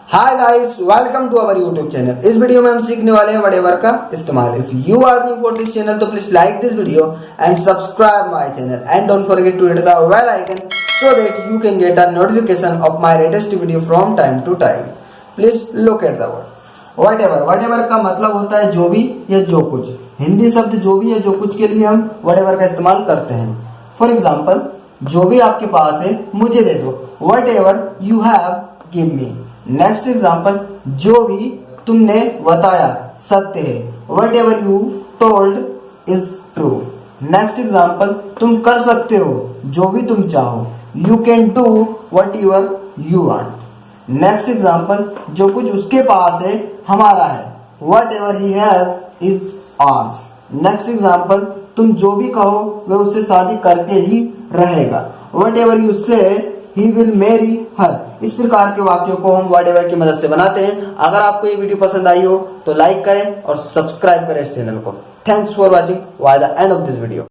Hi guys, welcome to our YouTube channel. इस वीडियो में हम सीखने वाले हैं व्हाटएवर का इस्तेमाल। If you are new for this channel तो please like this video and subscribe my channel and don't forget to hit the bell icon so that you can get a notification of my latest video from time to time. Please look at the word whatever. whatever का मतलब होता है जो भी या जो कुछ। हिंदी शब्द जो भी या जो कुछ के लिए हम whatever का इस्तेमाल करते हैं। फॉर एग्जाम्पल, जो भी आपके पास है मुझे दे दो। whatever you have give me. Next example, जो भी तुमने बताया सत्य है। whatever you told is true. Next example, तुम कर सकते हो जो भी तुम चाहो। You can do whatever you want. Next example, जो कुछ उसके पास है हमारा है। Whatever he has is ours. Next example, तुम जो भी कहो वह उससे शादी करके ही रहेगा। Whatever you say he will marry her. इस प्रकार के वाक्यों को हम whatever की मदद से बनाते हैं। अगर आपको ये वीडियो पसंद आई हो तो लाइक करें और सब्सक्राइब करें इस चैनल को। Thanks for watching by the end of this video.